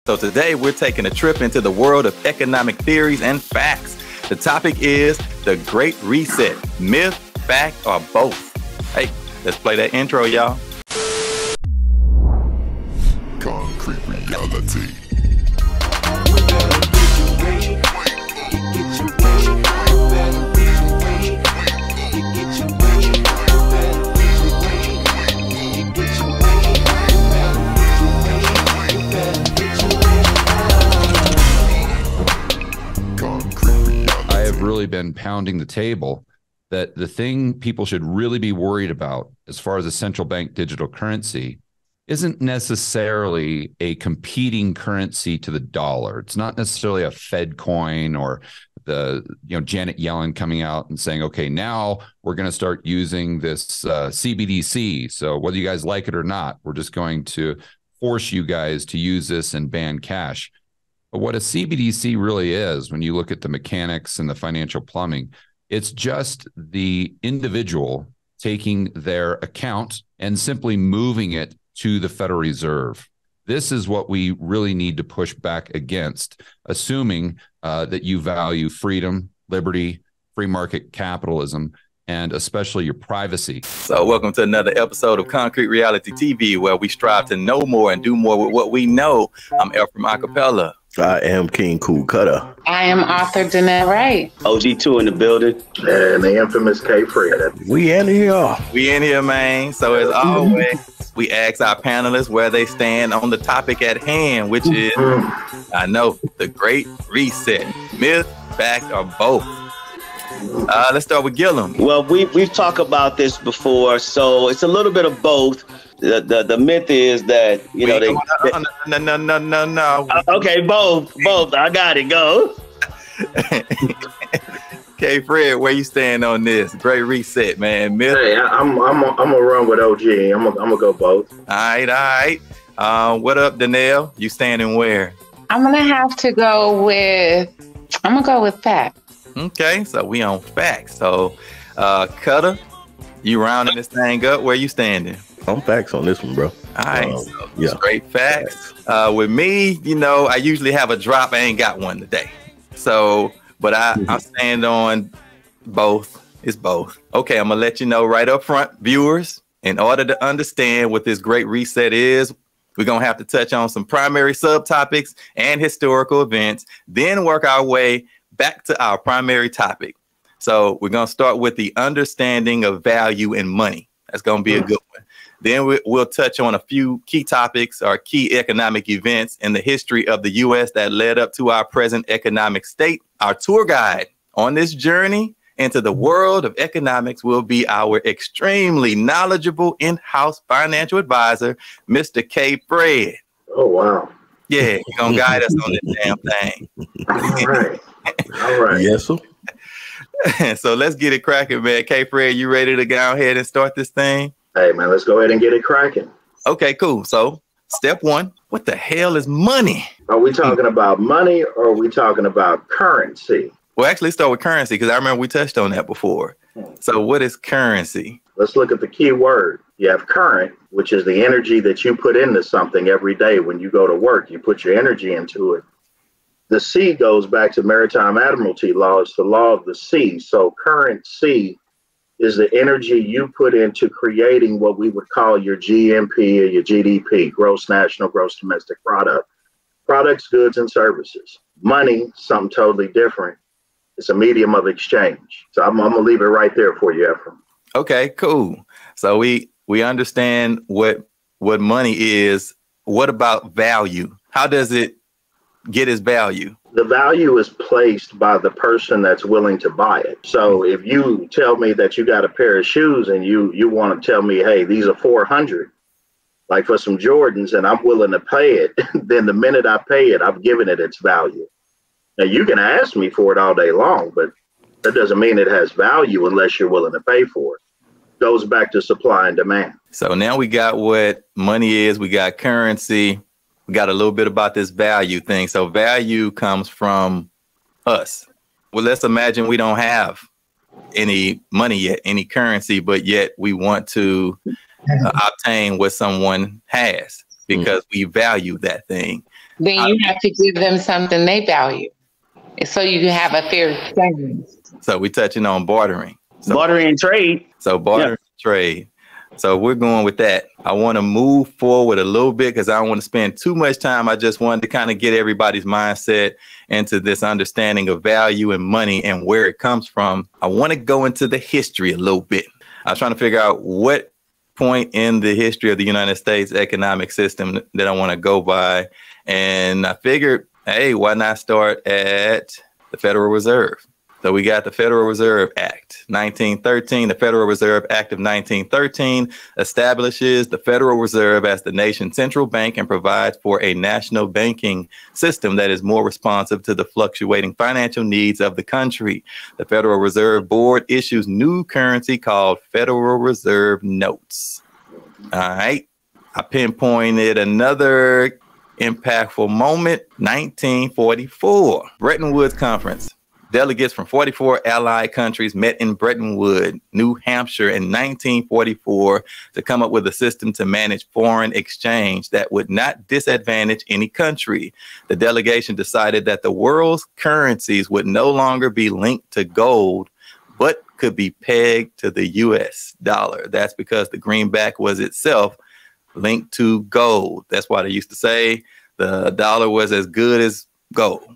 So today we're taking a trip into the world of economic theories and facts. The topic is the Great Reset. Myth, fact, or both? Hey, let's play that intro, y'all. Concrete reality. I have really been pounding the table that the thing people should really be worried about as far as a central bank digital currency isn't necessarily a competing currency to the dollar. It's not necessarily a Fed coin or the, Janet Yellen coming out and saying, okay, now we're going to start using this CBDC. So whether you guys like it or not, we're just going to force you guys to use this and ban cash. But what a CBDC really is, when you look at the mechanics and the financial plumbing, it's just the individual taking their account and simply moving it to the Federal Reserve. This is what we really need to push back against, assuming that you value freedom, liberty, free market capitalism, and especially your privacy. So welcome to another episode of Concrete Reality TV, where we strive to know more and do more with what we know. I'm Ephraim Acapella. I am King Cool Cutter. I am author Danette Wright. OG2 in the building. And the infamous K.Fred. We in here. We in here, man. So as always, we ask our panelists where they stand on the topic at hand, which is, I know, the Great Reset. Myth, fact, or both? Let's start with Gillum. Well, we've talked about this before, so it's a little bit of both. The myth is that No. Okay, both. I got it. Go. K.Fred, where you stand on this? Great Reset, man. Myth. Hey, I'm gonna run with OG. I'm gonna go both. All right. What up, Danelle? You standing where? I'm gonna go with fact. Okay, so we on facts. So, Cutter, you rounding this thing up. Where you standing? I'm facts on this one, bro. All right, so yeah. Straight facts. With me, I usually have a drop. I ain't got one today. So, but I stand on both. It's both. Okay, I'm gonna let you know right up front, viewers. In order to understand what this Great Reset is, we're gonna have to touch on some primary subtopics and historical events, then work our way back to our primary topic. So we're going to start with the understanding of value in money. That's going to be a good one. Then we'll touch on a few key topics or key economic events in the history of the U.S. that led up to our present economic state. Our tour guide on this journey into the world of economics will be our extremely knowledgeable in-house financial advisor, Mr. K.Fred. Oh, wow. Yeah, he's going to guide us on this damn thing. All right. Yes, sir. So let's get it cracking, man. K.Fred, you ready to go ahead and start this thing? Hey, man, let's go ahead and get it cracking. Okay, cool. So step one, what the hell is money? Are we talking about money or are we talking about currency? Well, actually start with currency because I remember we touched on that before. So what is currency? Let's look at the key word. You have current, which is the energy that you put into something every day. When you go to work, you put your energy into it. The sea goes back to maritime admiralty law. It's the law of the sea. So currency is the energy you put into creating what we would call your GNP or your GDP, gross domestic product. Products, goods, and services. Money, something totally different. It's a medium of exchange. So I'm going to leave it right there for you, Ephraim. Okay, cool. So we understand what money is. What about value? How does it get its value? The value is placed by the person that's willing to buy it. So if you tell me that you got a pair of shoes and you want to tell me, hey, these are $400, like for some Jordans, and I'm willing to pay it, then the minute I pay it, I've given it its value. Now you can ask me for it all day long, but that doesn't mean it has value unless you're willing to pay for it. Goes back to supply and demand. So now we got what money is. We got currency. We got a little bit about this value thing. So value comes from us. Well, let's imagine we don't have any money yet, any currency, but yet we want to obtain what someone has because we value that thing. Then you have to give them something they value, so you can have a fair exchange. So we're touching on bartering. So, bartering and trade. So bartering and trade. So we're going with that. I want to move forward a little bit because I don't want to spend too much time. I just wanted to kind of get everybody's mindset into this understanding of value and money and where it comes from. I want to go into the history a little bit. I was trying to figure out what point in the history of the United States economic system that I want to go by. And I figured, hey, why not start at the Federal Reserve? So we got the Federal Reserve Act, 1913. The Federal Reserve Act of 1913 establishes the Federal Reserve as the nation's central bank and provides for a national banking system that is more responsive to the fluctuating financial needs of the country. The Federal Reserve Board issues new currency called Federal Reserve Notes. All right. I pinpointed another impactful moment, 1944, Bretton Woods Conference. Delegates from 44 allied countries met in Bretton Woods, New Hampshire in 1944 to come up with a system to manage foreign exchange that would not disadvantage any country. The delegation decided that the world's currencies would no longer be linked to gold, but could be pegged to the US dollar. That's because the greenback was itself linked to gold. That's why they used to say the dollar was as good as gold.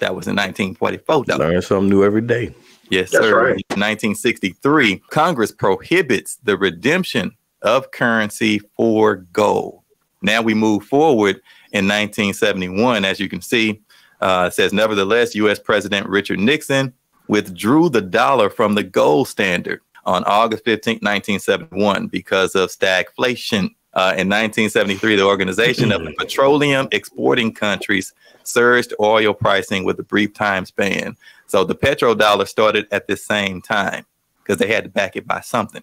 That was in 1944. Learn something new every day. Yes, That's sir. right. In 1963, Congress prohibits the redemption of currency for gold. Now we move forward in 1971. As you can see, it says, nevertheless, U.S. President Richard Nixon withdrew the dollar from the gold standard on August 15, 1971, because of stagflation. In 1973, the Organization of the Petroleum Exporting Countries surged oil pricing with a brief time span. So the petrodollar started at the same time because they had to back it by something.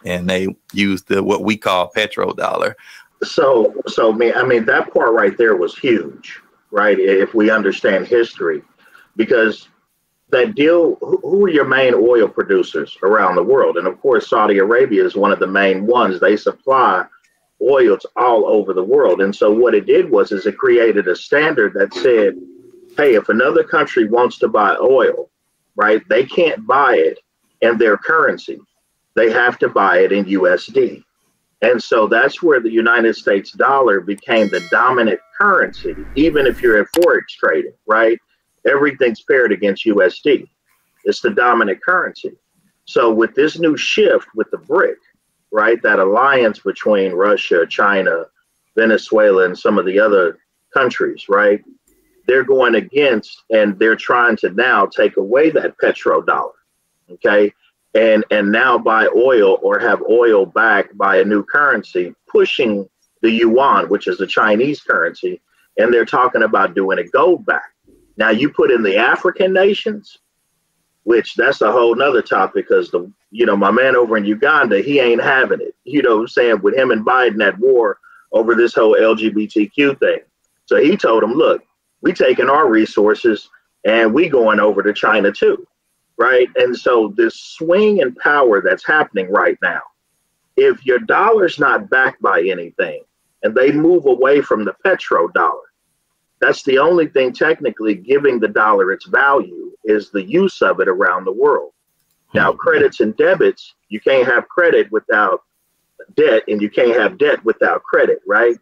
And they used what we call petrodollar. So I mean, that part right there was huge, right? If we understand history, because that deal, who are your main oil producers around the world? And of course, Saudi Arabia is one of the main ones. They supply oils all over the world. And so what it did was it created a standard that said, hey, if another country wants to buy oil, right, they can't buy it in their currency. They have to buy it in USD. And so that's where the United States dollar became the dominant currency, even if you're at Forex trading, right? Everything's paired against USD. It's the dominant currency. So with this new shift with the BRIC, right, that alliance between Russia, China, Venezuela, and some of the other countries, right, they're going against and they're trying to now take away that petrodollar, okay, and now buy oil or have oil backed by a new currency, pushing the yuan, which is the Chinese currency, and they're talking about doing it gold back. Now you put in the African nations, which that's a whole nother topic, because my man over in Uganda, he ain't having it, what I'm saying, with him and Biden at war over this whole LGBTQ thing. So he told him, look, we taking our resources and we going over to China too, right? And so this swing in power that's happening right now, if your dollar's not backed by anything and they move away from the petrodollar, that's the only thing technically giving the dollar its value is the use of it around the world. Now, credits and debits, you can't have credit without debt, and you can't have debt without credit, right?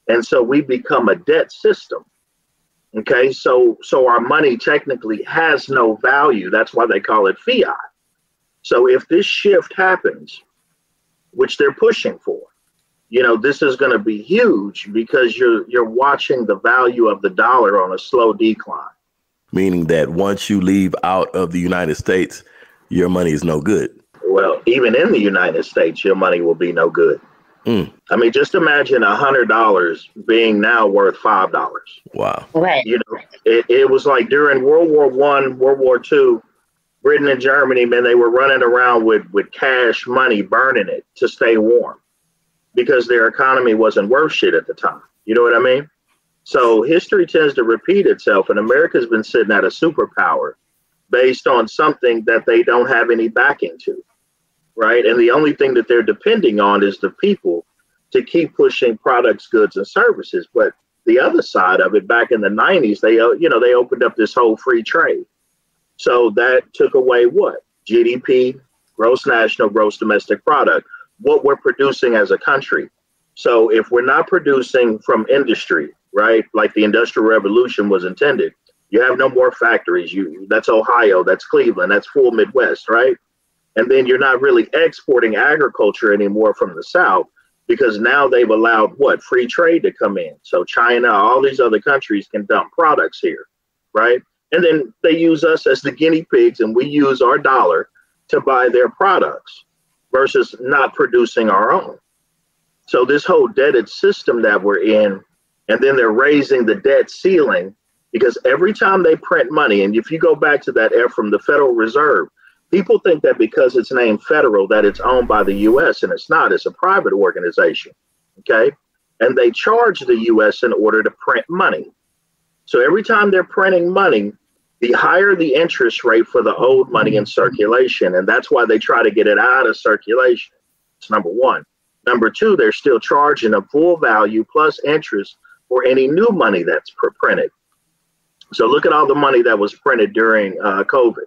And so we become a debt system. Okay, so our money technically has no value. That's why they call it fiat. So if this shift happens, which they're pushing for, this is going to be huge, because you're watching the value of the dollar on a slow decline. Meaning that once you leave out of the United States, your money is no good. Well, even in the United States, your money will be no good. I mean, just imagine $100 being now worth $5. Wow. Right. It was like during World War I, World War II, Britain and Germany, man, they were running around with cash money, burning it to stay warm, because their economy wasn't worth shit at the time. You know what I mean? So history tends to repeat itself, and America's been sitting at a superpower based on something that they don't have any backing to, right? And the only thing that they're depending on is the people to keep pushing products, goods, and services. But the other side of it, back in the 90s, they opened up this whole free trade. So that took away what? GDP, gross domestic product, what we're producing as a country. So if we're not producing from industry, right, like the Industrial Revolution was intended, you have no more factories. That's Ohio, that's Cleveland, that's full Midwest, right? And then you're not really exporting agriculture anymore from the South, because now they've allowed what? Free trade to come in. So China, all these other countries can dump products here, right? And then they use us as the guinea pigs, and we use our dollar to buy their products versus not producing our own. So this whole debted system that we're in, and then they're raising the debt ceiling, because every time they print money, and if you go back to that F from the Federal Reserve, people think that because it's named federal, that it's owned by the U.S., and it's not. It's a private organization, okay? And they charge the U.S. in order to print money. So every time they're printing money, the higher the interest rate for the old money in circulation, and that's why they try to get it out of circulation. It's number one. Number two, they're still charging a full value plus interest for any new money that's printed. So look at all the money that was printed during COVID,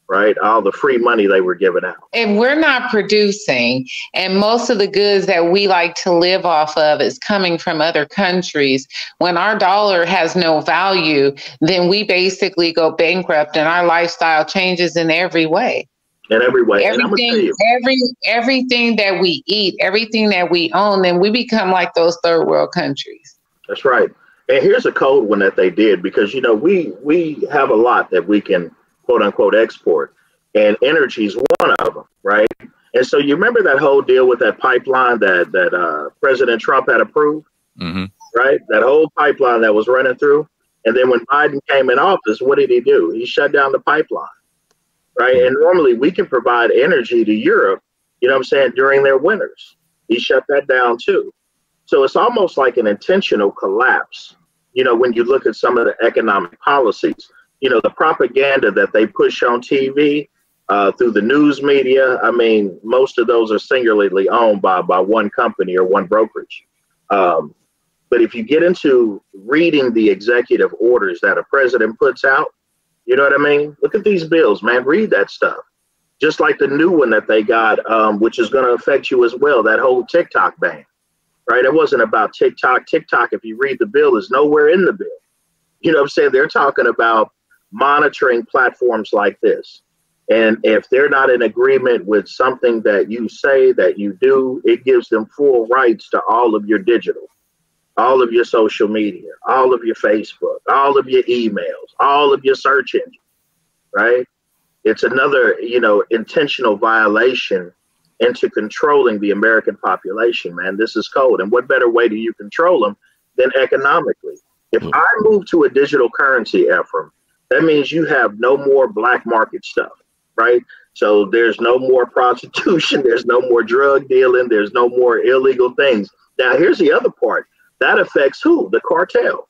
right? All the free money they were giving out. If we're not producing, and most of the goods that we like to live off of is coming from other countries, when our dollar has no value, then we basically go bankrupt and our lifestyle changes in every way. In every way. Everything that we eat, everything that we own, then we become like those third world countries. That's right. And here's a cold one that they did, because, we have a lot that we can, quote unquote, export, and energy is one of them, right? And so you remember that whole deal with that pipeline that President Trump had approved, right? That whole pipeline that was running through. And then when Biden came in office, what did he do? He shut down the pipeline, right? And normally we can provide energy to Europe, during their winters. He shut that down too. So it's almost like an intentional collapse, when you look at some of the economic policies. The propaganda that they push on TV, through the news media, I mean, most of those are singularly owned by one company or one brokerage. But if you get into reading the executive orders that a president puts out, you know what I mean? Look at these bills, man. Read that stuff. Just like the new one that they got, which is going to affect you as well, that whole TikTok ban, right? It wasn't about TikTok. TikTok, if you read the bill, is nowhere in the bill. You know what I'm saying? They're talking about monitoring platforms like this. And if they're not in agreement with something that you say, that you do, it gives them full rights to all of your digital, all of your social media, all of your Facebook, all of your emails, all of your search engine, right? It's another, intentional violation into controlling the American population, man. This is cold. And what better way do you control them than economically? If I move to a digital currency, Ephraim, that means you have no more black market stuff, right? So there's no more prostitution, there's no more drug dealing, there's no more illegal things. Now, here's the other part. That affects who? The cartel.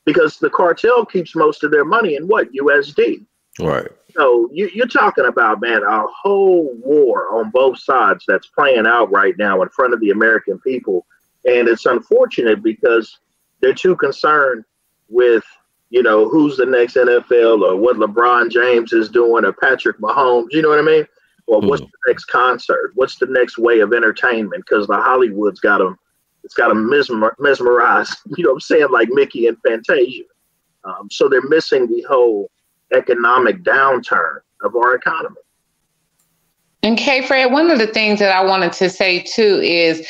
Because the cartel keeps most of their money in what? USD. Right. So you're talking about, man, a whole war on both sides that's playing out right now in front of the American people. And it's unfortunate because they're too concerned with, who's the next NFL or what LeBron James is doing or Patrick Mahomes, you know what I mean? Or what's the next concert? What's the next way of entertainment? Because the Hollywood's got them, it's got them mesmerized, you know what I'm saying, like Mickey and Fantasia. So they're missing the whole economic downturn of our economy. And K.Fred, one of the things that I wanted to say too is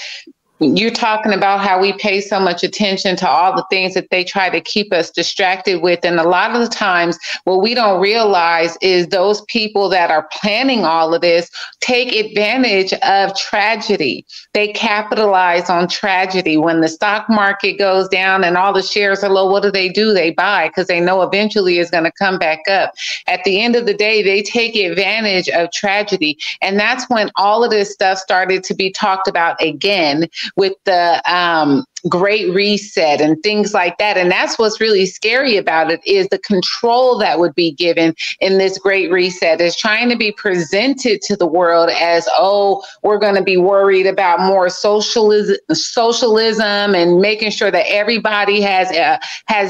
you're talking about how we pay so much attention to all the things that they try to keep us distracted with. And a lot of the times what we don't realize is those people that are planning all of this take advantage of tragedy. They capitalize on tragedy. When the stock market goes down and all the shares are low, what do? They buy because they know eventually it's going to come back up. At the end of the day, they take advantage of tragedy. And that's when all of this stuff started to be talked about again with the Great Reset and things like that. And that's what's really scary about it, is the control that would be given in this Great Reset is trying to be presented to the world as, oh, we're going to be worried about more socialism and making sure that everybody has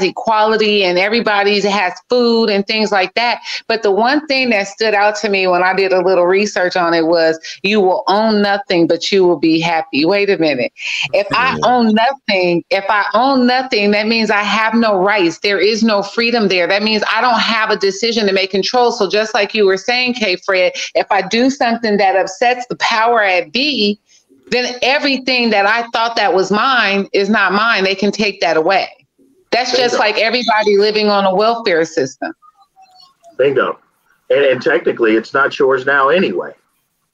equality and everybody has food and things like that. But the one thing that stood out to me when I did a little research on it was, you will own nothing, but you will be happy. Wait a minute. If I own nothing, that means I have no rights. There is no freedom there. That means I don't have a decision to make control. So just like you were saying, K.Fred, if I do something that upsets the power at B, then everything that I thought that was mine is not mine. They can take that away. That's just like everybody living on a welfare system. Bingo. And technically, it's not yours now anyway.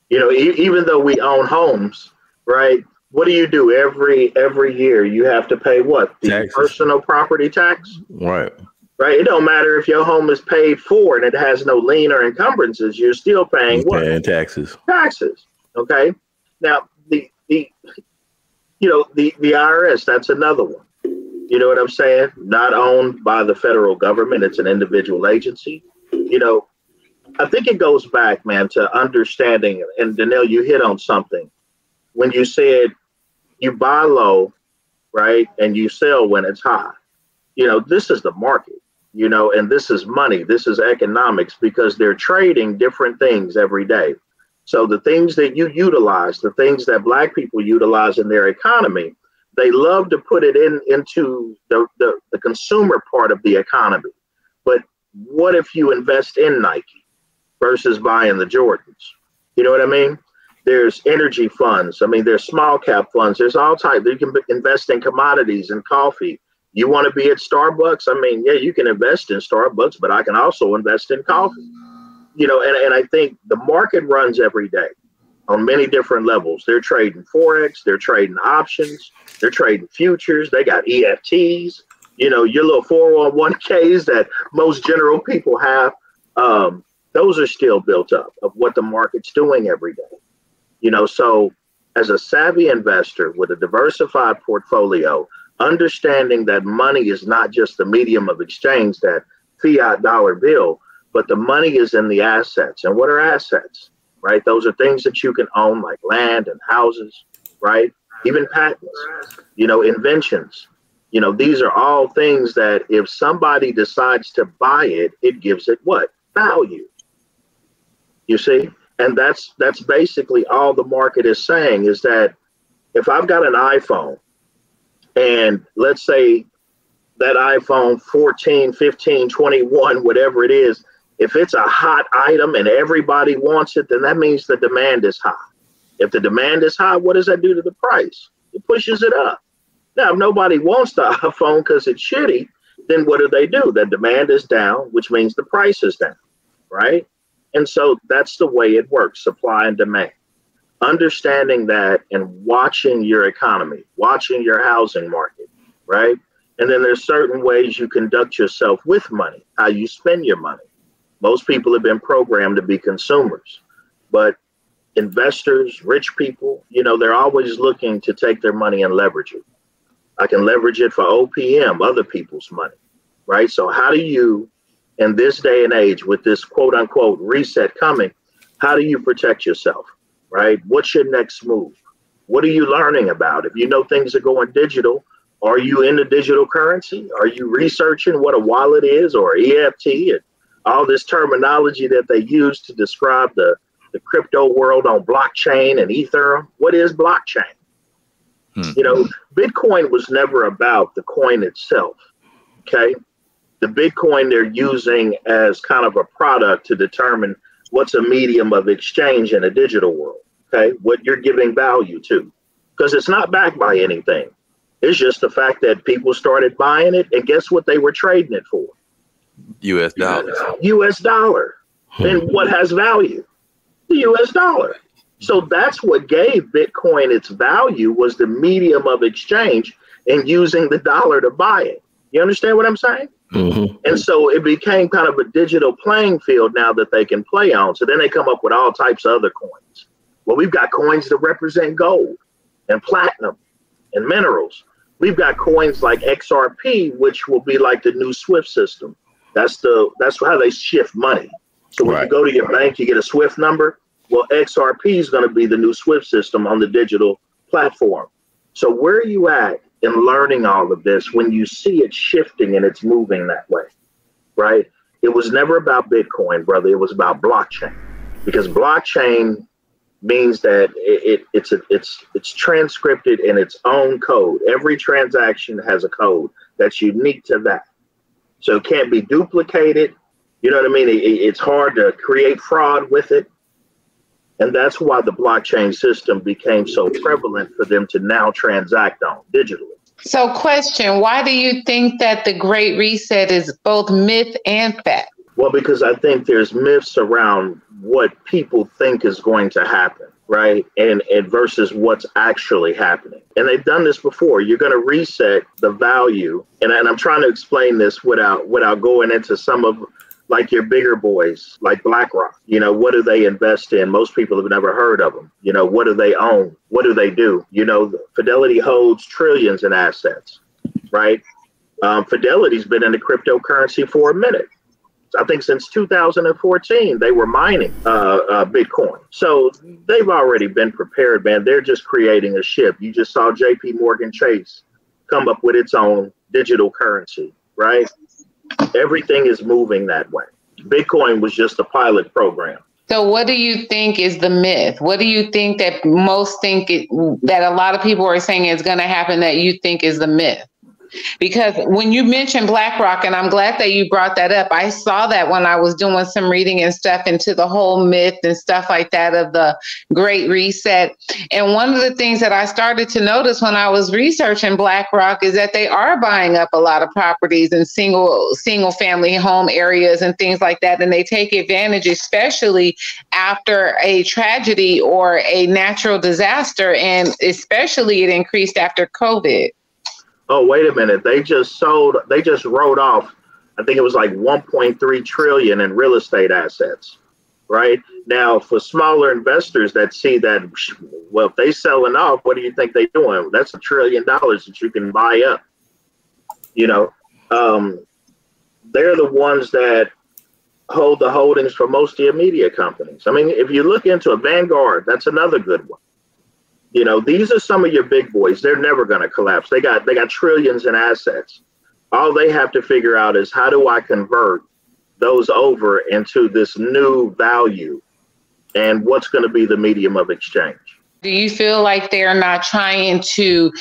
You know, even though we own homes, right? What do you do every year? You have to pay what? The taxes. Personal property tax? Right. Right. It don't matter if your home is paid for and it has no lien or encumbrances. You're still paying what? Paying taxes. Taxes. Okay. Now the IRS, that's another one. You know what I'm saying? Not owned by the federal government. It's an individual agency. You know, I think it goes back, man, to understanding. And Danelle, you hit on something when you said you buy low, right, and you sell when it's high. You know, this is the market, you know, and this is money. This is economics, because they're trading different things every day. So the things that you utilize, the things that Black people utilize in their economy, they love to put it into the consumer part of the economy. But what if you invest in Nike versus buying the Jordans? You know what I mean? There's energy funds. I mean, there's small cap funds. There's all types. You can invest in commodities and coffee. You want to be at Starbucks? I mean, yeah, you can invest in Starbucks, but I can also invest in coffee. You know, and I think the market runs every day on many different levels. They're trading Forex. They're trading options. They're trading futures. They got EFTs. You know, your little 401ks that most general people have. Those are still built up of what the market's doing every day. You know, so as a savvy investor with a diversified portfolio, understanding that money is not just the medium of exchange, that fiat dollar bill, but the money is in the assets. And what are assets, right? Those are things that you can own, like land and houses, right? Even patents, you know, inventions. You know, these are all things that if somebody decides to buy it, it gives it what? Value. You see? And that's basically all the market is saying, is that if I've got an iPhone and let's say that iPhone 14, 15, 21, whatever it is, if it's a hot item and everybody wants it, then that means the demand is high. If the demand is high, what does that do to the price? It pushes it up. Now, if nobody wants the iPhone because it's shitty, then what do? The demand is down, which means the price is down, right? And so that's the way it works, supply and demand. Understanding that and watching your economy, watching your housing market, right? And then there's certain ways you conduct yourself with money, how you spend your money. Most people have been programmed to be consumers, but investors, rich people, you know, they're always looking to take their money and leverage it. I can leverage it for OPM, other people's money, right? So how do you, in this day and age, with this quote unquote reset coming, how do you protect yourself, right? What's your next move? What are you learning about? If you know things are going digital, are you into digital currency? Are you researching what a wallet is or EFT and all this terminology that they use to describe the crypto world on blockchain and Ethereum? What is blockchain? You know, Bitcoin was never about the coin itself, okay? The Bitcoin they're using as kind of a product to determine what's a medium of exchange in a digital world, okay? What you're giving value to, because it's not backed by anything. It's just the fact that people started buying it, and guess what they were trading it for? U.S. dollars. U.S. dollar. And what has value? The U.S. dollar. So that's what gave Bitcoin its value, was the medium of exchange and using the dollar to buy it. You understand what I'm saying? Mm-hmm. And so it became kind of a digital playing field now that they can play on. So then they come up with all types of other coins. Well, we've got coins that represent gold and platinum and minerals. We've got coins like XRP, which will be like the new SWIFT system. That's how they shift money. So when you go to your bank, you get a SWIFT number. Well, XRP is going to be the new SWIFT system on the digital platform. So where are you at in learning all of this when you see it shifting and it's moving that way, right? It was never about Bitcoin, brother. It was about blockchain, because blockchain means that it's transcripted in its own code. Every transaction has a code that's unique to that. So it can't be duplicated. You know what I mean? It's hard to create fraud with it. And that's why the blockchain system became so prevalent for them to now transact on digitally. So question, why do you think that the Great Reset is both myth and fact? Well, because I think there's myths around what people think is going to happen, right? And versus what's actually happening. And they've done this before. You're going to reset the value. And I'm trying to explain this without going into some of like your bigger boys, like BlackRock. You know, what do they invest in? Most people have never heard of them. You know, what do they own? What do they do? You know, Fidelity holds trillions in assets, right? Fidelity's been into cryptocurrency for a minute. I think since 2014, they were mining Bitcoin. So they've already been prepared, man. They're just creating a ship. You just saw JP Morgan Chase come up with its own digital currency, right? Everything is moving that way. Bitcoin was just a pilot program. So what do you think is the myth? What do you think that most think that a lot of people are saying is going to happen that you think is the myth? Because when you mentioned BlackRock, and I'm glad that you brought that up, I saw that when I was doing some reading and stuff into the whole myth and stuff like that of the Great Reset. And one of the things that I started to notice when I was researching BlackRock is that they are buying up a lot of properties in single family home areas and things like that. And they take advantage, especially after a tragedy or a natural disaster. And especially it increased after COVID. Oh, wait a minute. They just wrote off, I think it was like 1.3 trillion in real estate assets, right? Now, for smaller investors that see that, well, if they selling off, what do you think they're doing? That's $1 trillion that you can buy up. You know, they're the ones that hold the holdings for most of the media companies. I mean, if you look into a Vanguard, that's another good one. You know, these are some of your big boys. They're never going to collapse. They got trillions in assets. All they have to figure out is, how do I convert those over into this new value, and what's going to be the medium of exchange? Do you feel like they're not trying to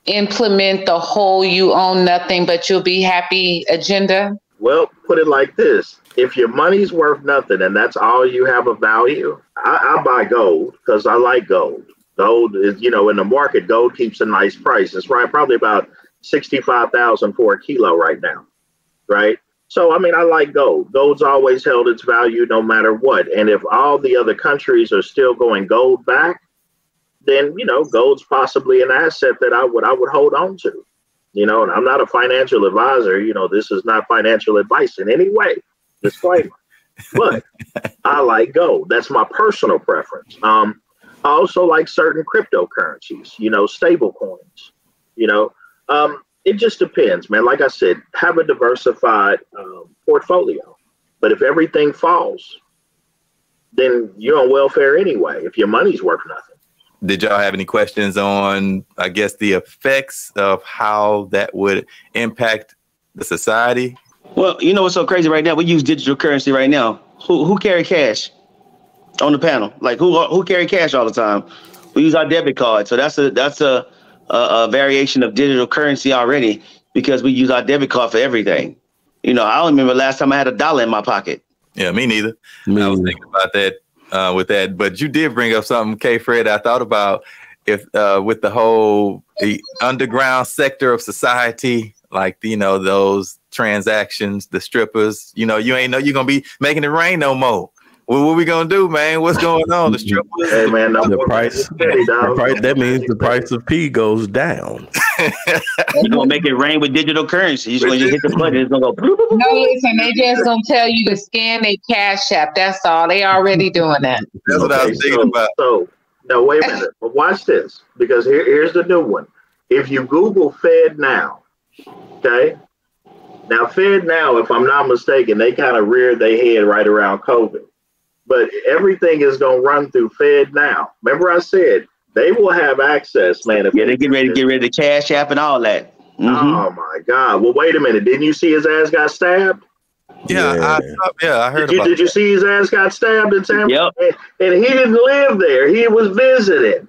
implement the whole you own nothing but you'll be happy agenda? Well, put it like this. If your money's worth nothing and that's all you have of value, I buy gold because I like gold. Gold is, you know, in the market, gold keeps a nice price. It's right, probably about 65,000 for a kilo right now, right? So, I mean, I like gold. Gold's always held its value no matter what. And if all the other countries are still going gold back, then, you know, gold's possibly an asset that I would hold on to. You know, and I'm not a financial advisor. You know, this is not financial advice in any way. Disclaimer. But I like gold. That's my personal preference. I also like certain cryptocurrencies, you know, stable coins, you know, it just depends, man. Like I said, have a diversified portfolio. But if everything falls, then you're on welfare anyway, if your money's worth nothing. Did y'all have any questions on, I guess, the effects of how that would impact the society? Well, you know what's so crazy right now? We use digital currency right now. Who carry cash on the panel? Like who carry cash all the time? We use our debit card. So that's a variation of digital currency already, because we use our debit card for everything. You know, I don't remember last time I had $1 in my pocket. Yeah, me neither. I was thinking about that with that. But you did bring up something, K.Fred, I thought about, if with the underground sector of society, like, you know, those transactions, the strippers, you know, you ain't know you're going to be making it rain no more. Well, what we gonna do, man? What's going on? The strippers. Hey, man, the price. That means the price of P goes down. You're gonna make it rain with digital currency. You're gonna just hit the button. It's gonna go. No, listen. They just gonna tell you to scan their Cash App. That's all. They already doing that. That's what I was thinking about. So, no, wait a minute. But watch this, because here's the new one. If you Google Fed Now, okay? Now, Fed Now, if I'm not mistaken, they kind of reared their head right around COVID. But everything is going to run through Fed Now. Remember I said, they will have access, man. If they get rid of the Cash App and all that. Oh, my God. Well, wait a minute. Didn't you see his ass got stabbed? Yeah, I heard about Did you see his ass got stabbed in San Yep. And he didn't live there. He was visiting.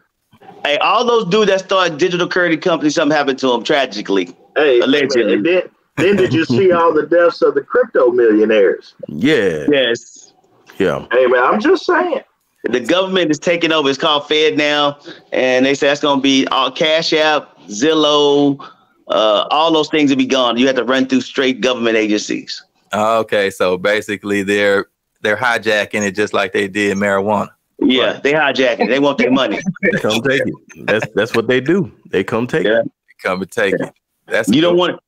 Hey, all those dudes that started digital currency companies, something happened to them tragically. Hey, allegedly. Man, and then did you see all the deaths of the crypto millionaires? Yeah. Yes. Yeah. Hey, man, I'm just saying. The government is taking over. It's called Fed Now, and they say that's going to be all Cash App, Zillow, all those things will be gone. You have to run through straight government agencies. Okay, so basically they're hijacking it just like they did marijuana. Yeah, right. They hijack it. They want their money. They come take it. That's what they do. They come take it. They come and take it. That's you don't want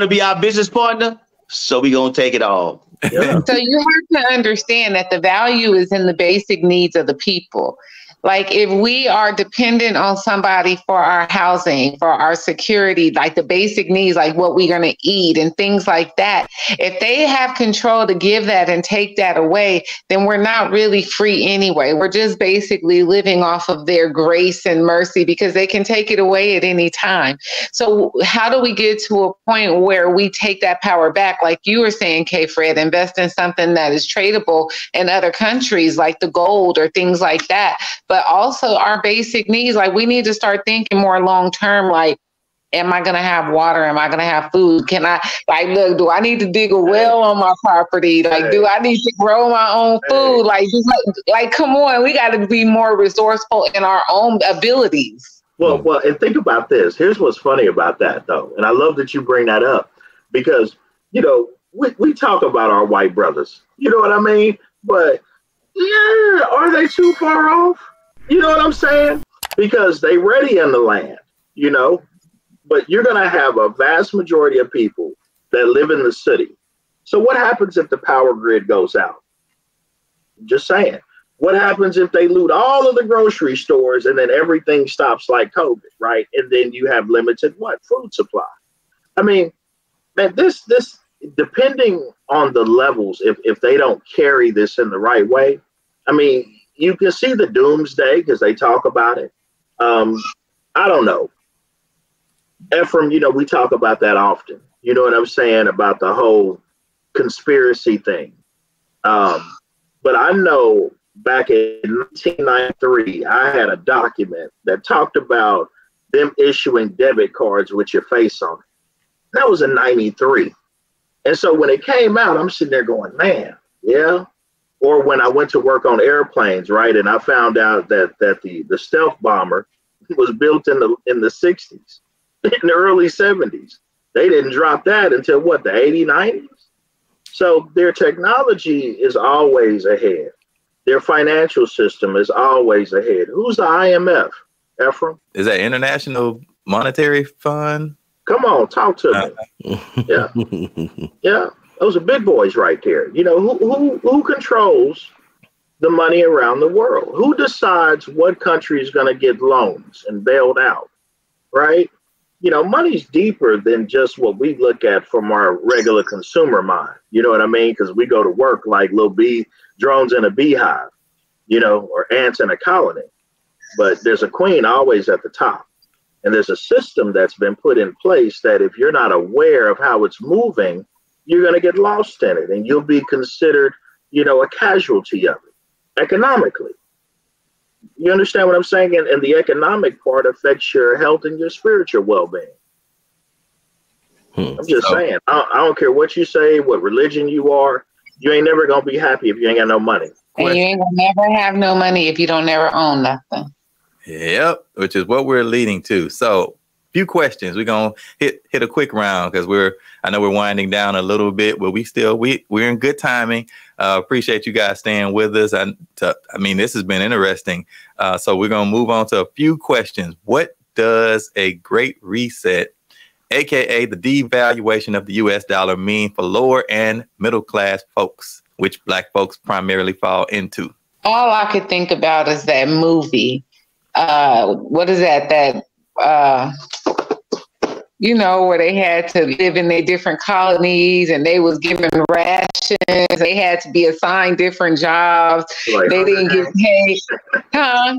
to be our business partner, so we gonna take it all. Yeah. So you have to understand that the value is in the basic needs of the people. Like if we are dependent on somebody for our housing, for our security, like the basic needs, like what we're going to eat and things like that, if they have control to give that and take that away, then we're not really free anyway. We're just basically living off of their grace and mercy because they can take it away at any time. So how do we get to a point where we take that power back? Like you were saying, K.Fred, invest in something that is tradable in other countries like the gold or things like that. But also our basic needs, like we need to start thinking more long term, like, am I going to have water? Am I going to have food? Can I, like, look, do I need to dig a well on my property? Like, do I need to grow my own food? Like, come on, we got to be more resourceful in our own abilities. Well, and think about this. Here's what's funny about that, though. And I love that you bring that up because, you know, we talk about our white brothers. You know what I mean? But, yeah, are they too far off? You know what I'm saying? Because they ready in the land, you know, but you're going to have a vast majority of people that live in the city. So what happens if the power grid goes out? Just saying. What happens if they loot all of the grocery stores and then everything stops like COVID, right? And then you have limited food supply. I mean, man, this depending on the levels, if they don't carry this in the right way, I mean, you can see the doomsday because they talk about it. I don't know. Ephraim, you know, we talk about that often. You know what I'm saying about the whole conspiracy thing. But I know back in 1993, I had a document that talked about them issuing debit cards with your face on it. That was in 93. And so when it came out, I'm sitting there going, man, yeah. Or when I went to work on airplanes, right, and I found out that the stealth bomber was built in the 60s, in the early 70s. They didn't drop that until the 80s, 90s? So their technology is always ahead. Their financial system is always ahead. Who's the IMF, Ephraim? Is that International Monetary Fund? Come on, talk to me. Yeah. Yeah. Those are big boys right there. You know, who controls the money around the world? Who decides what country is going to get loans and bailed out, right? You know, money's deeper than just what we look at from our regular consumer mind. You know what I mean? Because we go to work like little drones in a beehive, you know, or ants in a colony. But there's a queen always at the top. And there's a system that's been put in place that if you're not aware of how it's moving, you're going to get lost in it and you'll be considered, you know, a casualty of it economically. You understand what I'm saying? And the economic part affects your health and your spiritual well-being. I'm just saying, I don't care what you say, what religion you are, you ain't never going to be happy if you ain't got no money. And you ain't going to never have no money if you don't never own nothing. Yep, which is what we're leading to. So few questions. We're gonna hit a quick round because I know we're winding down a little bit, but we're in good timing. Appreciate you guys staying with us. I mean, this has been interesting. So we're gonna move on to a few questions. What does a great reset, aka the devaluation of the US dollar, mean for lower and middle class folks, which Black folks primarily fall into? All I could think about is that movie. What is that? you know, where they had to live in their different colonies and they was given rations. They had to be assigned different jobs. Like they didn't get paid. Huh?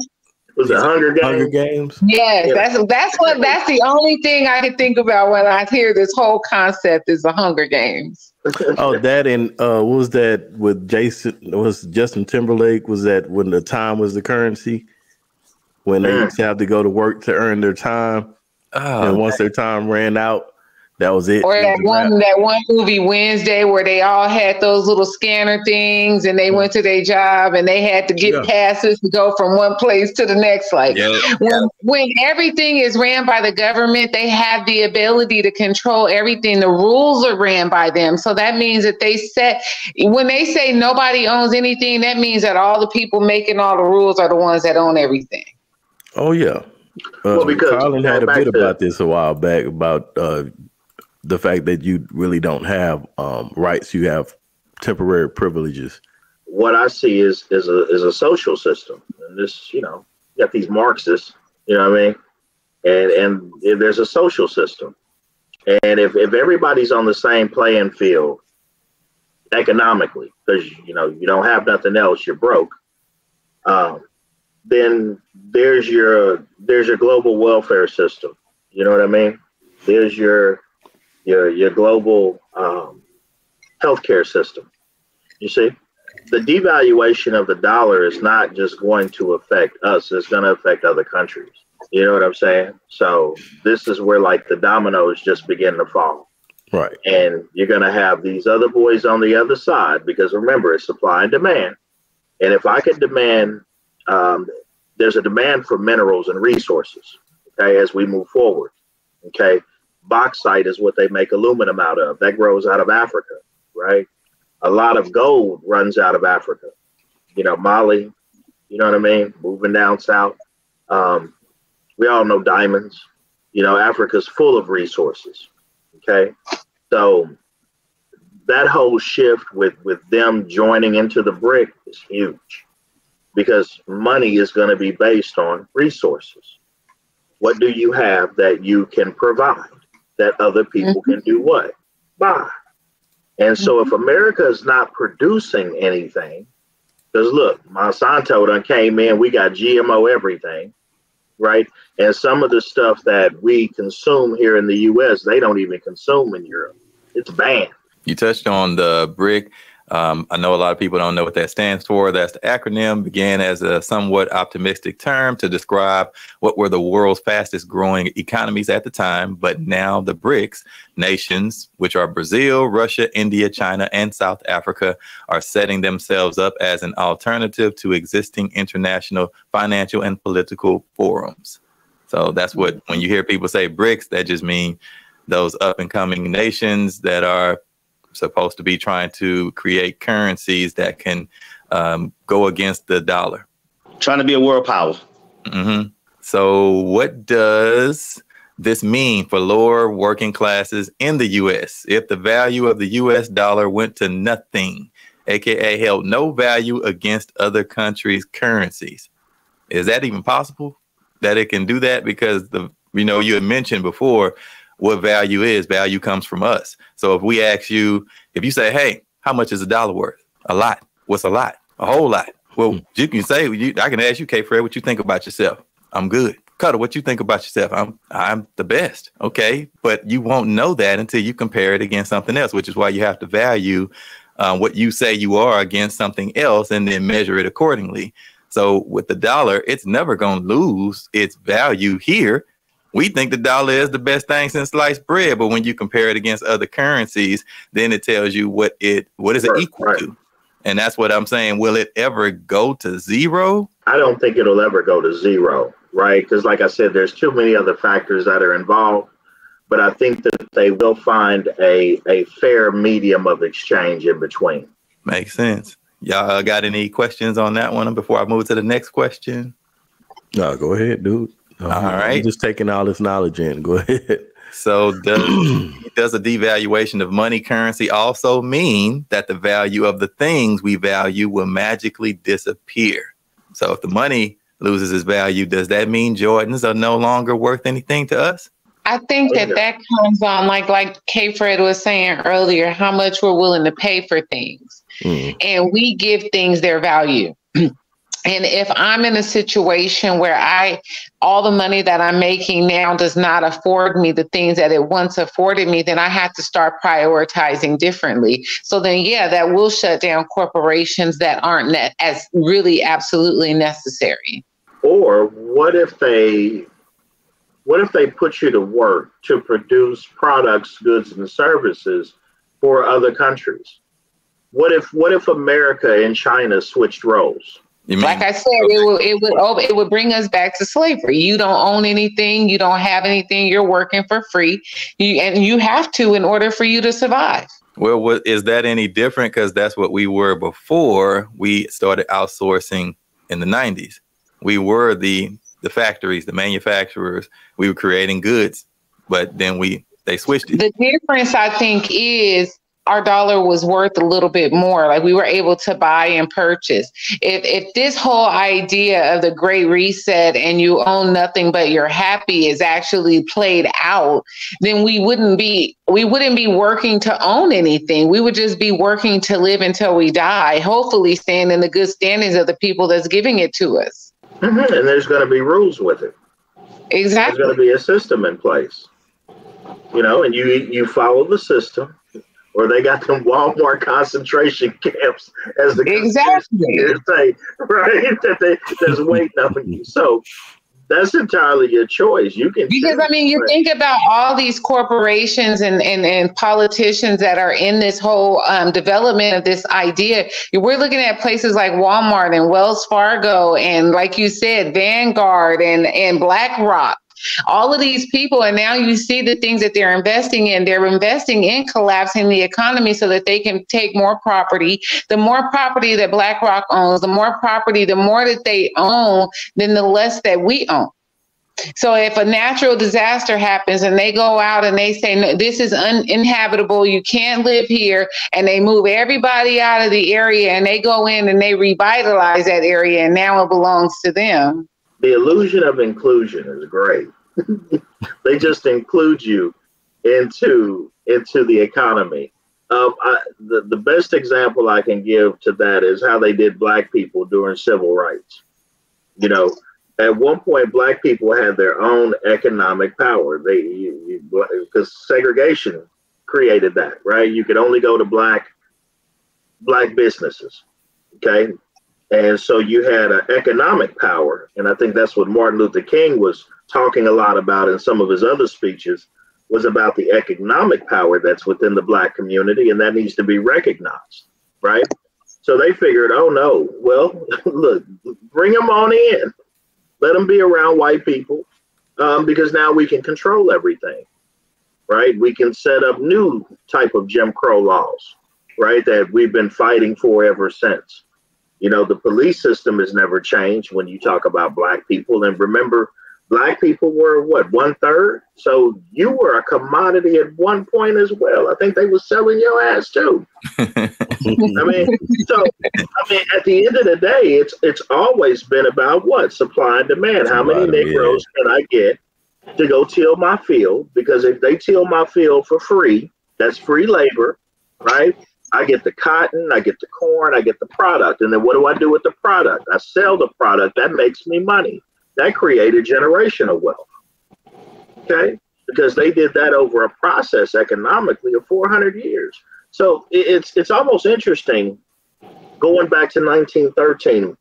Was it Hunger Games? Hunger Games? Yes, that's the only thing I can think about when I hear this whole concept is the Hunger Games. Oh, that and what was that with Justin Timberlake? Was that when the time was the currency? When they used to have to go to work to earn their time, and once their time ran out, that was it. Or that one movie Wednesday where they all had those little scanner things and they went to their job and they had to get passes to go from one place to the next. Like when everything is ran by the government, they have the ability to control everything. The rules are ran by them. So that means that when they say nobody owns anything, that means that all the people making all the rules are the ones that own everything. Oh yeah. Because Colin had a bit about this a while back about the fact that you really don't have rights; you have temporary privileges. What I see is a social system, and this, you got these Marxists, you know what I mean, and there's a social system, and if everybody's on the same playing field economically, because you don't have nothing else, you're broke. Then there's your global welfare system. You know what I mean? There's your global healthcare system. You see, the devaluation of the dollar is not just going to affect us; it's going to affect other countries. You know what I'm saying? So this is where like the dominoes just begin to fall. Right. And you're going to have these other boys on the other side, because remember, it's supply and demand. And if I could demand, there's a demand for minerals and resources, okay, as we move forward, okay? Bauxite is what they make aluminum out of. That grows out of Africa, right? A lot of gold runs out of Africa. Mali, you know what I mean? Moving down south. We all know diamonds. Africa's full of resources, okay? So that whole shift with them joining into the BRIC is huge, because money is going to be based on resources. What do you have that you can provide that other people can do what? Buy. And so if America is not producing anything, because look, Monsanto done came in, we got GMO everything, right? And some of the stuff that we consume here in the US, they don't even consume in Europe. It's banned. You touched on the BRIC. I know a lot of people don't know what that stands for. That's the acronym. Began as a somewhat optimistic term to describe what were the world's fastest growing economies at the time. But now the BRICS nations, which are Brazil, Russia, India, China, and South Africa, are setting themselves up as an alternative to existing international financial and political forums. So that's what, when you hear people say BRICS, that just means those up and coming nations that are supposed to be trying to create currencies that can go against the dollar. Trying to be a world power. Mm-hmm. So what does this mean for lower working classes in the U.S. if the value of the U.S. dollar went to nothing, aka held no value against other countries' currencies? Is that even possible that it can do that? Because you had mentioned before what value is. Value comes from us. So if we ask you, if you say, hey, how much is $1 worth? A lot. What's a lot? A whole lot. Well, you can say, I can ask you, K.Fred, what you think about yourself? I'm good. Cutter, what you think about yourself? I'm the best. Okay. But you won't know that until you compare it against something else, which is why you have to value what you say you are against something else and then measure it accordingly. So with the dollar, it's never going to lose its value here. We think the dollar is the best thing since sliced bread, but when you compare it against other currencies, then it tells you what is it equal to. And that's what I'm saying. Will it ever go to zero? I don't think it'll ever go to zero, right? Because like I said, there's too many other factors that are involved. But I think that they will find a fair medium of exchange in between. Makes sense. Y'all got any questions on that one before I move to the next question? No, go ahead, dude. All right. I'm just taking all this knowledge in. Go ahead. So does a devaluation of money currency also mean that the value of the things we value will magically disappear? So if the money loses its value, does that mean Jordans are no longer worth anything to us? I think that comes on like K.Fred was saying earlier, how much we're willing to pay for things. And we give things their value. And if I'm in a situation where all the money that I'm making now does not afford me the things that it once afforded me, then I have to start prioritizing differently. So then, that will shut down corporations that aren't as really absolutely necessary. Or what if they put you to work to produce products, goods, and services for other countries? What if America and China switched roles? Like I said, it would bring us back to slavery. You don't own anything. You don't have anything. You're working for free. You have to in order for you to survive. Well, is that any different? Because that's what we were before we started outsourcing in the 90s. We were the factories, the manufacturers. We were creating goods, but then they switched it. The difference, I think, is our dollar was worth a little bit more. Like we were able to buy and purchase. If this whole idea of the Great Reset and you own nothing but you're happy is actually played out, then we wouldn't be working to own anything. We would just be working to live until we die, hopefully staying in the good standings of the people that's giving it to us. And there's going to be rules with it. Exactly. There's going to be a system in place, and you follow the system. Or they got them Walmart concentration camps, as the conspiracy say, right? That's waiting on you. So that's entirely your choice. You can you think about all these corporations and politicians that are in this whole development of this idea. We're looking at places like Walmart and Wells Fargo and, like you said, Vanguard and BlackRock. All of these people, and now you see the things that they're investing in. They're investing in collapsing the economy so that they can take more property. The more property that BlackRock owns, the more that they own, then the less that we own. So if a natural disaster happens and they go out and they say, no, this is uninhabitable, you can't live here, and they move everybody out of the area and they go in and they revitalize that area and now it belongs to them. The illusion of inclusion is great. They just include you into the economy. The best example I can give to that is how they did Black people during civil rights. At one point, Black people had their own economic power. Because segregation created that, right? You could only go to Black businesses, okay? And so you had an economic power. And I think that's what Martin Luther King was talking a lot about in some of his other speeches, was about the economic power that's within the Black community. And that needs to be recognized, right? So they figured, oh, no, well, look, bring them on in. Let them be around white people because now we can control everything, right? We can set up new type of Jim Crow laws, right, that we've been fighting for ever since. The police system has never changed when you talk about Black people. And remember, Black people were what, 1/3? So you were a commodity at one point as well. I think they were selling your ass too. At the end of the day, it's always been about what? Supply and demand. How many Negroes can I get to go till my field? Because if they till my field for free, that's free labor, right? I get the cotton, I get the corn, I get the product. And then what do I do with the product? I sell the product. That makes me money. That created generational wealth. Okay? Because they did that over a process economically of 400 years. So it's almost interesting going back to 1913.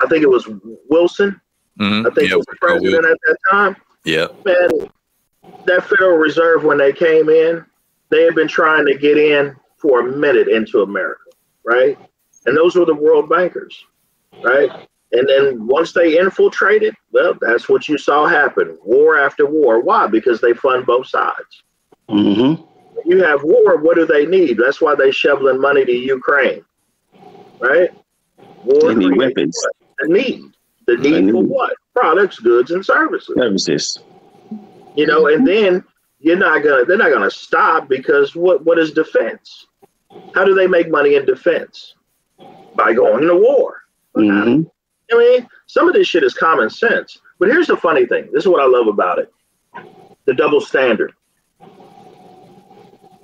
I think it was Wilson. I think he was the president at that time. Yeah. Man, that Federal Reserve, when they came in, they had been trying to get in for a minute into America, right? And those were the world bankers, right? And then once they infiltrated, well, that's what you saw happen. War after war. Why? Because they fund both sides. Mm-hmm. You have war, what do they need? That's why they shoveling money to Ukraine, right? War, they need weapons. The need for what? Products, goods, and services. And then they're not gonna stop, because what is defense? How do they make money in defense? By going to war. Mm-hmm. Some of this shit is common sense. But here's the funny thing. This is what I love about it. the double standard.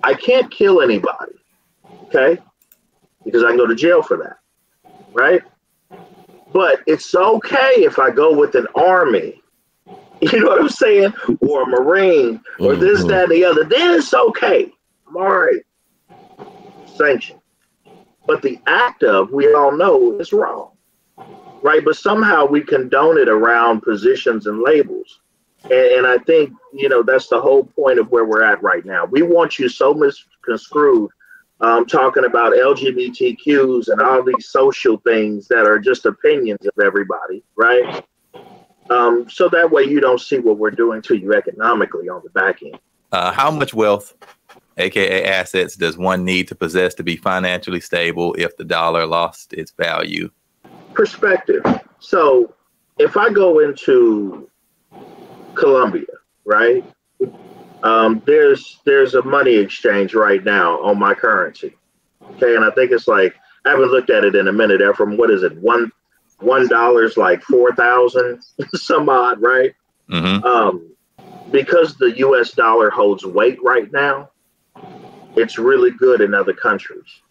I can't kill anybody, okay? Because I can go to jail for that, right? But it's okay if I go with an army, you know what I'm saying? Or a Marine, or this, that, and the other. Then it's okay. I'm all right. Sanctioned. But the act of, we all know, is wrong, right? But somehow we condone it around positions and labels. And I think, you know, that's the whole point of where we're at right now. We want you so misconstrued talking about LGBTQs and all these social things that are just opinions of everybody, right? So that way you don't see what we're doing to you economically on the back end. How much wealth, aka assets, does one need to possess to be financially stable if the dollar lost its value? Perspective. So if I go into Colombia, right? There's a money exchange right now on my currency. Okay, and I think it's like, I haven't looked at it in a minute. They're from, what is it, $1 like 4,000 some odd, right? Because the US dollar holds weight right now, it's really good in other countries.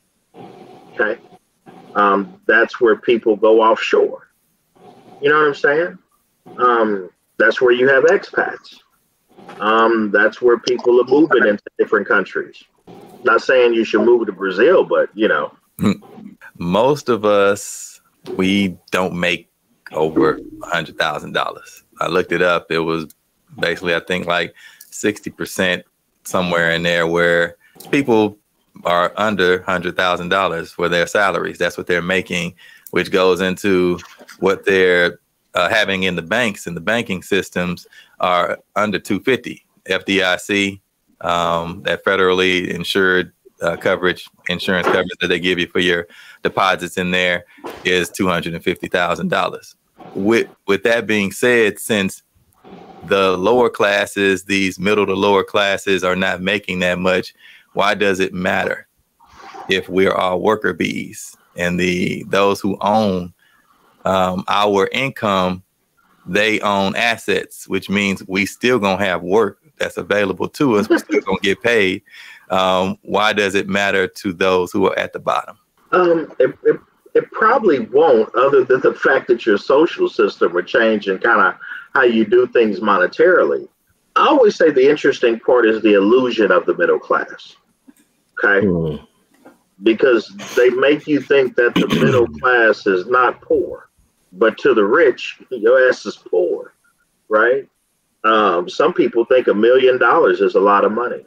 Okay. That's where people go offshore. You know what I'm saying? That's where you have expats. That's where people are moving into different countries. Not saying you should move to Brazil, but you know. Most of us, we don't make over $100,000. I looked it up. It was basically, I think, like 60% somewhere in there where people are under $100,000 for their salaries. That's what they're making, which goes into what they're having in the banks and the banking systems are under 250. FDIC, that federally insured insurance coverage that they give you for your deposits in there is $250,000. With that being said, since the lower classes, these middle to lower classes are not making that much, why does it matter if we're all worker bees and those who own our income, they own assets, which means we still gonna have work that's available to us. We're still gonna get paid. Why does it matter to those who are at the bottom? It probably won't, other than the fact that your social system will change and kind of how you do things monetarily. I always say the interesting part is the illusion of the middle class. Okay. Because they make you think that the middle class is not poor, but to the rich, your ass is poor, right? Some people think $1 million is a lot of money,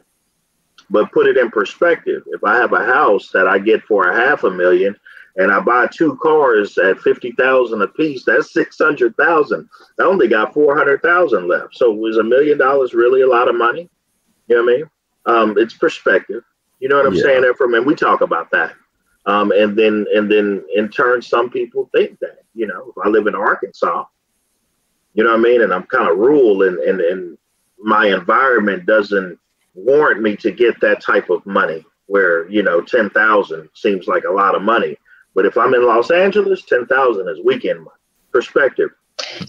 but put it in perspective. If I have a house that I get for $500,000 and I buy 2 cars at $50,000 a piece, that's $600,000. I only got $400,000 left. So was $1 million really a lot of money? You know what I mean? It's perspective. You know what I'm saying? And we talk about that. And then in turn, some people think that, you know, if I live in Arkansas, you know what I mean? And I'm kind of rural and my environment doesn't warrant me to get that type of money where, you know, 10,000 seems like a lot of money. But if I'm in Los Angeles, 10,000 is weekend money. Perspective.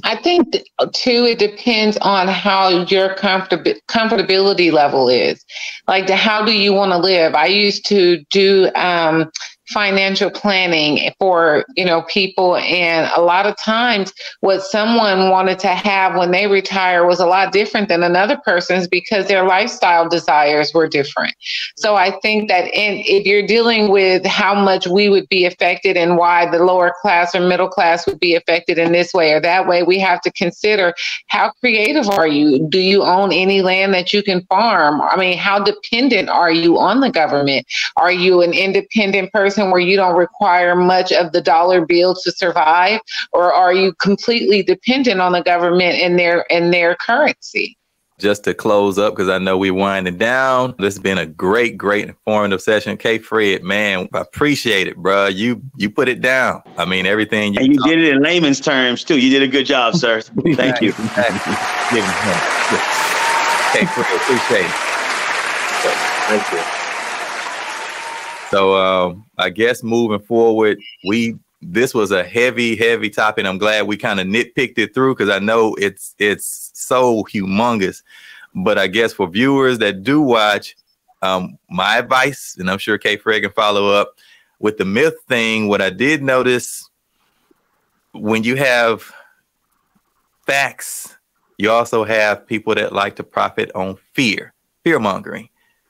I think, too, it depends on how your comfortability level is. Like, how do you want to live? I used to do financial planning for, you know, people. And a lot of times what someone wanted to have when they retire was a lot different than another person's because their lifestyle desires were different. So I think that if you're dealing with how much we would be affected and why the lower class or middle class would be affected in this way or that way, we have to consider how creative are you? Do you own any land that you can farm? I mean, how dependent are you on the government? Are you an independent person where you don't require much of the dollar bill to survive, or are you completely dependent on the government and their currency? Just to close up, because I know we're winding down. This has been a great informative session. K.Fred, man, I appreciate it, bro. You put it down. I mean, everything. And you did it in layman's terms too. You did a good job, sir. Thank you. K.Fred, appreciate it. Thank you. So I guess moving forward, this was a heavy topic. I'm glad we kind of nitpicked it through because I know it's so humongous. But I guess for viewers that do watch, my advice, and I'm sure K.Fred can follow up with the myth thing. What I did notice, when you have facts, you also have people that like to profit on fear mongering.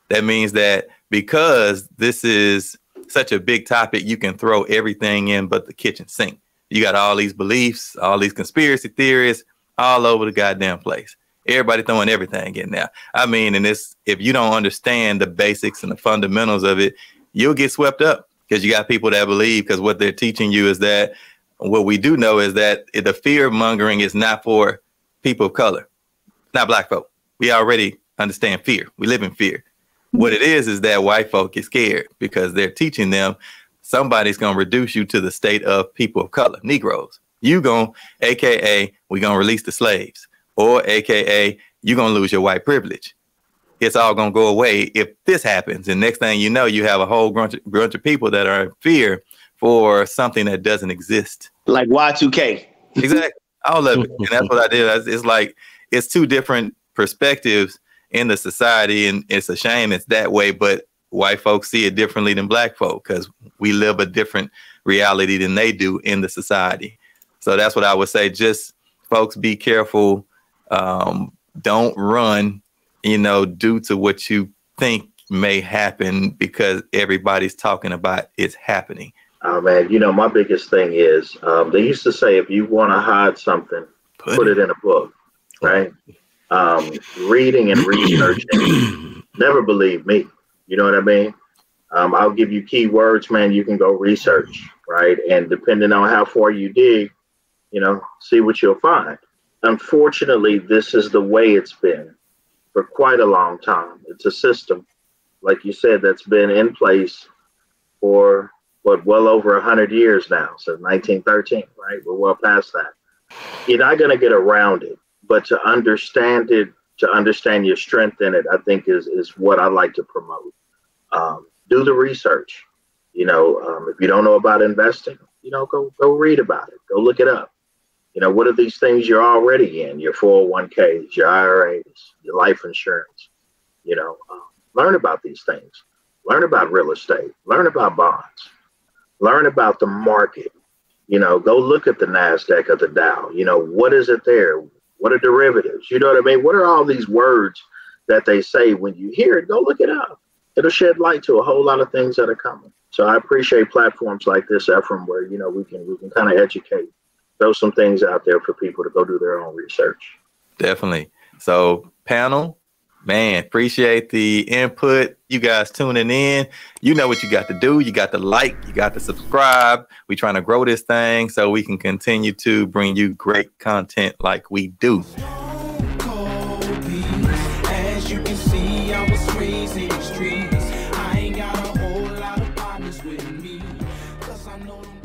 That means that because this is such a big topic, you can throw everything in but the kitchen sink. You got all these beliefs, all these conspiracy theories all over the goddamn place. Everybody throwing everything in there. I mean, and if you don't understand the basics and the fundamentals of it, you'll get swept up, because you got people that believe, because what they're teaching you is that, what we do know is that the fear mongering is not for people of color, not black folk. We already understand fear. We live in fear. What it is that white folk get scared because they're teaching them somebody's going to reduce you to the state of people of color, Negroes. AKA, we're going to release the slaves, or AKA, you're going to lose your white privilege. It's all going to go away if this happens. And next thing you know, you have a whole bunch of people that are in fear for something that doesn't exist. Like Y2K. Exactly. All of it. And that's what I did. It's like, it's two different perspectives in the society, and it's a shame it's that way, but white folks see it differently than black folk, because we live a different reality than they do in the society. So that's what I would say. Just folks, be careful. Don't run, due to what you think may happen because everybody's talking about it's happening. Oh man, my biggest thing is, they used to say, if you want to hide something, put it in a book, right? Reading and researching, never believe me. You know what I mean? I'll give you keywords, man. You can go research, right? And depending on how far you dig, see what you'll find. Unfortunately, this is the way it's been for quite a long time. It's a system, like you said, that's been in place for well over 100 years now, since 1913, right? We're well past that. You're not going to get around it, but to understand it, to understand your strength in it, I think is what I like to promote. Do the research. If you don't know about investing, go read about it. Go look it up. What are these things you're already in? Your 401ks, your IRAs, your life insurance. Learn about these things. Learn about real estate. Learn about bonds. Learn about the market. Go look at the NASDAQ or the Dow. What is it there? What are derivatives? You know what I mean? What are all these words that they say? When you hear it, go look it up. It'll shed light to a whole lot of things that are coming. So I appreciate platforms like this, Ephraim, where, we can kind of educate, throw some things out there for people to go do their own research. Definitely. So panel, man, appreciate the input. You guys tuning in. You know what you got to do. You got to like, you got to subscribe. We're trying to grow this thing so we can continue to bring you great content like we do. As you can see, I was raised in the streets. I ain't got a whole lot of partners with me, 'cause I know them